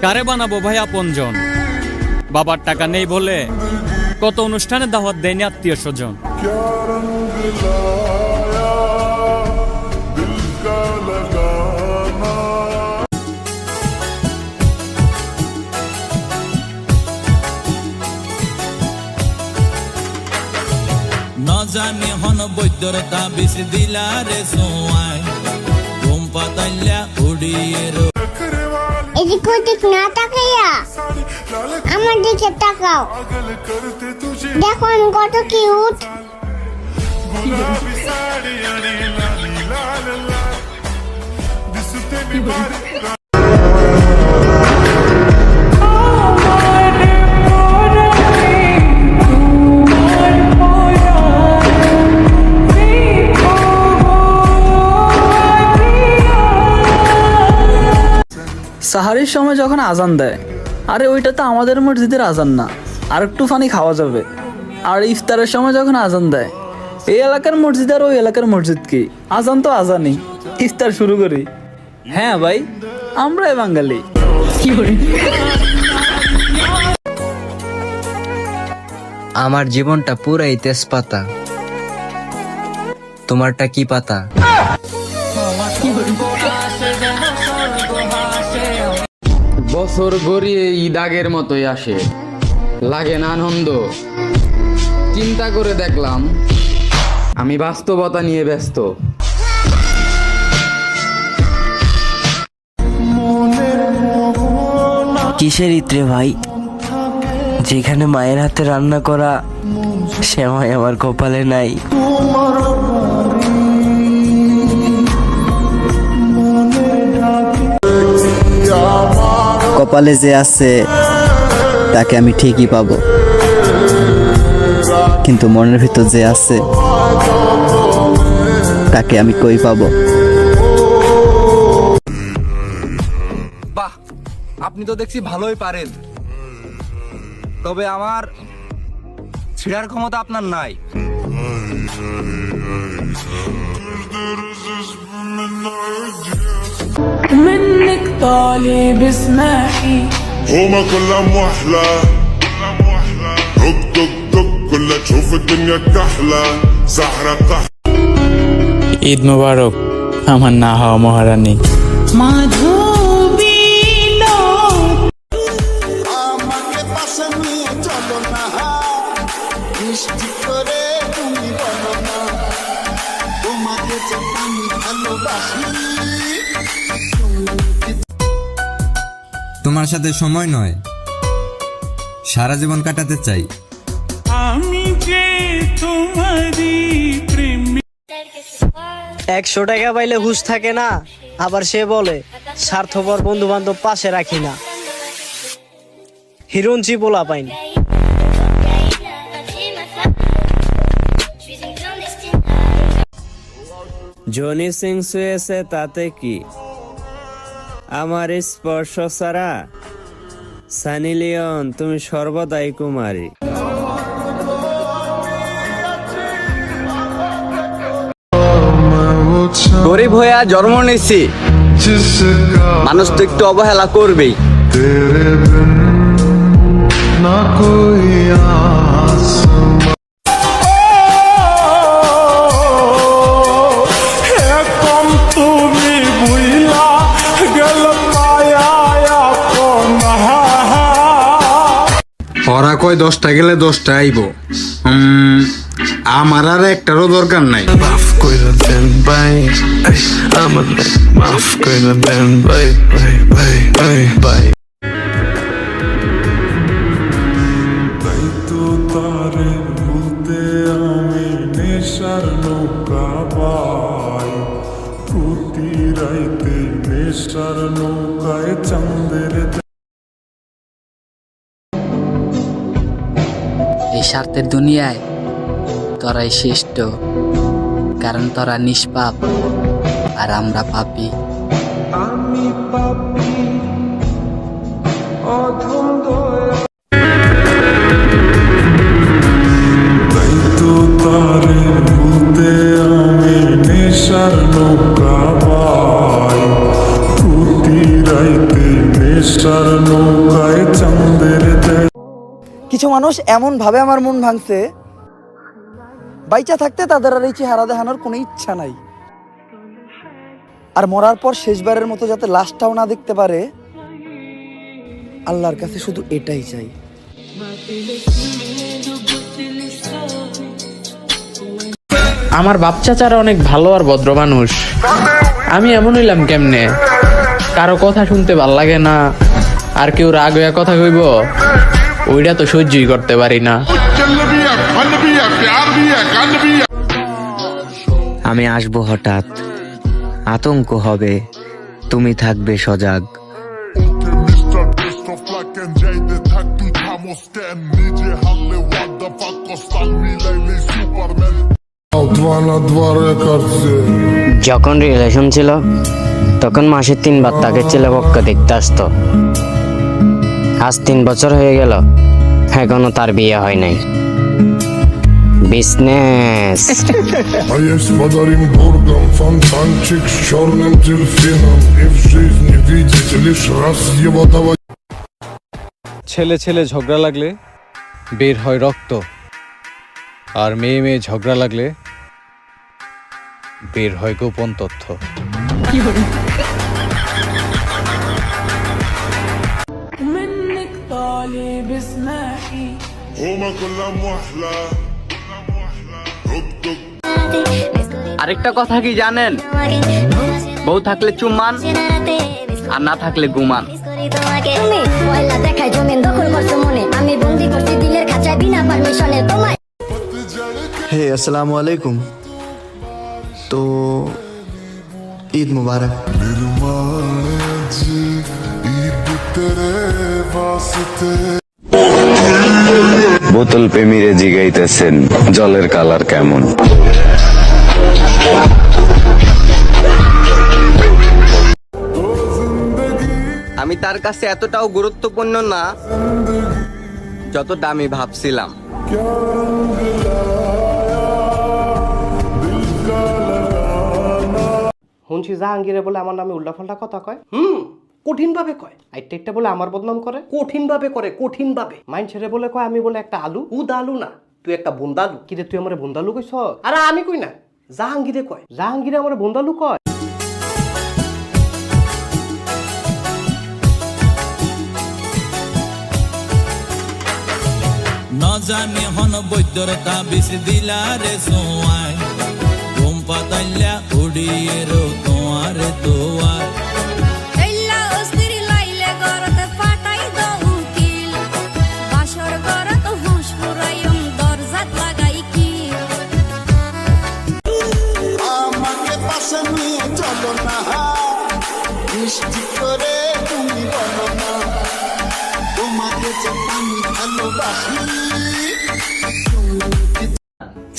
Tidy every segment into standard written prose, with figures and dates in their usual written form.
কারে বানাবো ভাই আপনজন? বাবার টাকা নেই বলে কত অনুষ্ঠানে দাওয়াত দেয়নি আত্মীয় স্বজন। জানি হন বৈদ্যর তাবিজ দিলা রে সোয়াই ঘুম পাতাইলা উড়িয়ে এদিক ওদিক না তাকাইয়া আমার দিকে তাকাও, দেখো আমি কত কিউট। সাহারির সময় যখন আজান দেয়, আরে ওইটা তো আমাদের মসজিদের আজান না, আর একটু পানি খাওয়া যাবে। আর ইফতারের সময় যখন আজান দেয়, এই এলাকার মসজিদ আর ওই এলাকার মসজিদ কি, আজান তো আজানই, ইফতার শুরু করি। হ্যাঁ ভাই, আমরাই বাঙালি। আমার জীবনটা পুরাই তেজপাতা, তোমারটা কি পাতা? বছর গড়িয়ে ঈদ আগের মতোই আসে, লাগে না আনন্দ। চিন্তা করে দেখলাম আমি বাস্তবতা নিয়ে ব্যস্ত। কিসের ইত্রে ভাই, যেখানে মায়ের হাতে রান্না করা সেমাই আমার কপালে নাই। কপালে যে আছে তাকে আমি ঠিকই পাবো, কিন্তু মনের ভিতর যে আছে তাকে আমি কই পাবো? বাহ, আপনি তো দেখছি ভালোই পারেন, তবে আমার ছিড়ার ক্ষমতা আপনার নাই। منك طالب اسمعي هما كلها محلى دق دق دق كلها تشوف الدنيا كحلة سحرة كحلة। ঈদ মোবারক আমার না হওয়া মহারানী। তোমার সাথে সময় নয়, সারা জীবন কাটাতে চাই। আমি যে তোমারই প্রেম। 100 টাকা পাইলে হুঁশ থাকে না, আবার সে বলে স্বার্থপর বন্ধু বান্ধব পাশে রাখি না। হিরোঞ্চি পোলা পাইনি। জনি সিং শুয়েছে তাতে কি, আমার স্পর্শ ছাড়া সানি লিওন তুমি সর্বদাই কুমারী। গরিব হয়ে জন্ম নিয়েছি, মানুষ তো একটু অবহেলা করবেই। ওরা কয় 10টা গেলে 10টা আইব, আমার আর একটারও দরকার নাই। মাফ কইরা দেন ভাই, আমার মাফ কইরা দেন ভাই ভাই ভাই ভাই ভাই। তাই তো তারে ভুলতে আমি নেশার নৌকা পাই, প্রতি রাইতে নেশার নৌকায় চাঁদের। এই স্বার্থের দুনিয়ায় তোরাই শ্রেষ্ঠ, কারণ তোরা নিষ্পাপ আর আমরা পাপী। আমি পাপী অধম দয়া। তাই তো তারে ভুলতে আমি নেশার নৌকা পাই, প্রতি রাইতে কিছু মানুষ এমন ভাবে আমার মন ভাঙছে, বাইচা থাকতে তাদের আর এই চেহারা দেখানোর কোনো ইচ্ছা নাই, আর মরার পর শেষবারের মতো যাতে লাশটাও না দেখতে পারে, আল্লাহর কাছে শুধু এটাই চাই। আমার বাপ চাচারা অনেক ভালো আর ভদ্র মানুষ। আমি এমন হইলাম কেমনে? কারো কথা শুনতে ভাল লাগে না, আর কেউ রাগ হইয়া কথা কইব, ওইটা তো সহ্যই করতে পারি না। আমি আসবো হঠাৎ, আতঙ্ক হবে, তুমি থাকবে সজাগ। যখন রিলেশন ছিল তখন মাসে 3 বার তাকে ছেলেপক্ষ দেখতে আসতো। আজ 3 বছর হয়ে গেল, এখনো তার বিয়ে হয় নাই। বিজনেস। ছেলে ছেলে ঝগড়া লাগলে বের হয় রক্ত, আর মেয়ে মেয়ে ঝগড়া লাগলে বের হয় গোপন তথ্য। منك طالب اسمعي هما كلهم وحلة আরেকটা কথা কি জানেন? বউ থাকলে চুম্মান, আর না থাকলে গুমান। হে আসসালামু আলাইকুম। তো ঈদ মুবারক। বোতল প্রেমীরে জিগাইতেছেন জলের কালার কেমন। আমি তার কাছে এতটাও গুরুত্বপূর্ণ না যতটা আমি ভাবছিলাম। শুনছি জাহাঙ্গীরে বলে আমার নামে উল্টাপাল্টা কথা কয়। কঠিন ভাবে কয়। আইটা বলে আমার বদনাম করে, কঠিন ভাবে করে, কঠিন ভাবে। মাইন ছেড়ে বলে কয় আমি বলে একটা আলু। আলু না, তুই একটা বুন্দালু। কিরে তুই আমার বুন্দালু কইছ? আরে আমি কই না, জাহাঙ্গীরে কয়। জাহাঙ্গীরে আমার বুন্দালু কয়। নজানি হন বৈদ্যর তাবিজ দিলা রে সোয়াই, ঘুম পাতাইলা উড়িয়ে রো তোমারে দোয়ার।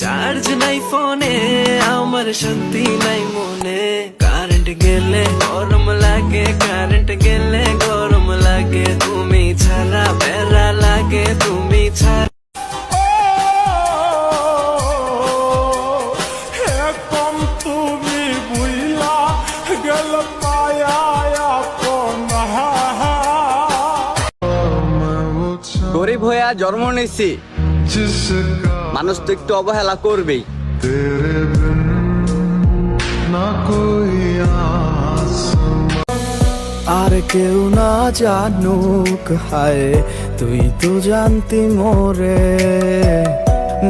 চার্জ নাই ফোনে, আমার শান্তি নাই মনে। কারেন্ট গেলে গরম লাগে, কারেন্ট গেলে গরম লাগে। তুমি ছাড়া বেড়া লাগে, তুমি ছাড়া। তুমি বুইলা গেল পায়া গরিব হইয়া জন্ম নিছি, মানুষ তো একটু অবহেলা করবেই। আর কেউ না জানুক হায়, তুই তো জানতি মোরে।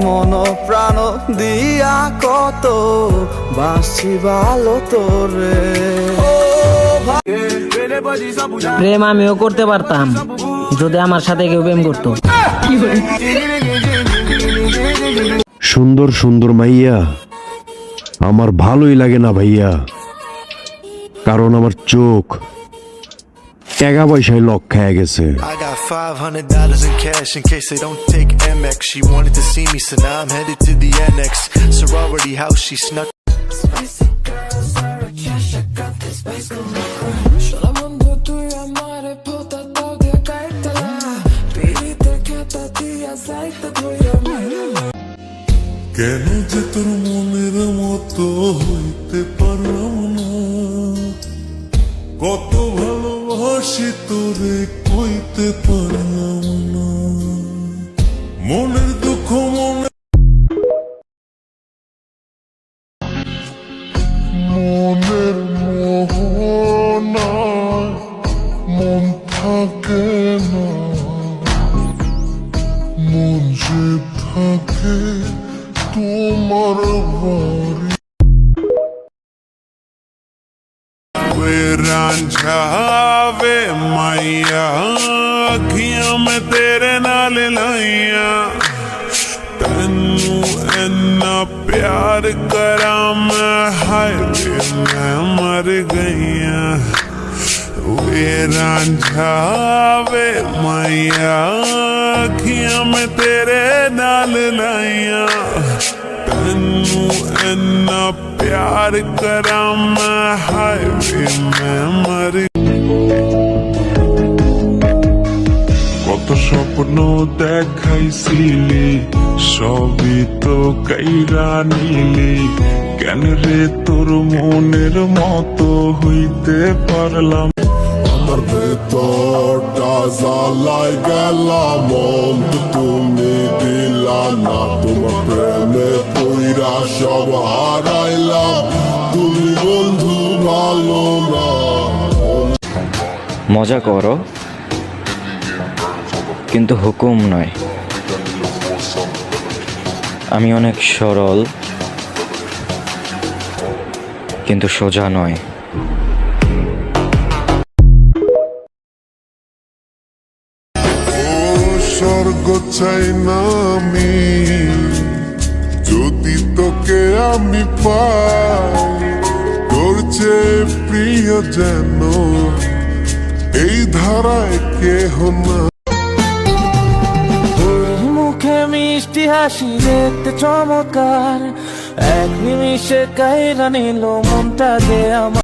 মন প্রাণ দিয়া কত বাসি ভালো তোরে। প্রেম আমিও করতে পারতাম যদি আমার সাথে কেউ প্রেম করতো। সুন্দর সুন্দর মাইয়া আমার ভালোই লাগে না ভাইয়া, কারণ আমার চোখ টাকা পয়সায় লক খেয়ে গেছে। I got $500 in cash in case they don't take MX. She wanted to see me, so now I'm headed to the annex. Sorority house, she snuck. কেন যে তোর মনের মতো হইতে পারলাম না, কত ভালোবাস ভালোবাসি তোরে কইতে পারলাম না, মনের দুঃখ মনে মনের মোহনায় মন থাকে না, মন যে থাকে তোমার বাড়ি। रांझावे मैया अखियां में तेरे नाल लाइया, तेनू इन्ना प्यार करा मैं, हाय वे मैं मर गईया। वे रांझावे मैया अखियां में तेरे नाल लाइया, तेनू इन्ना प्यार करा मैं, हाय वे मैं मर। কত স্বপ্ন দেখাইছিলি সবই তো কাইরা নিলি, কেন রে তোর মনের মতো হইতে পারলাম। আমার ভেতরটা জ্বালাই গেলাম, মন তুমি দিলা না, তোমার প্রেমে পইরা সব হারাইলাম, তুমি বন্ধু ভালো না। মজা করো কিন্তু হুকুম নয়। আমি অনেক সরল কিন্তু সোজা নয়। স্বর্গ চাই না আমি, যদি তোকে আমি পাই, তোর চেয়ে প্রিয় যেন এই ধারায় কেহ না। মুখে মিষ্টি হাসি দেখতে চমৎকার, এক নিমিষে কাইরা নিল মনটা যে আমার।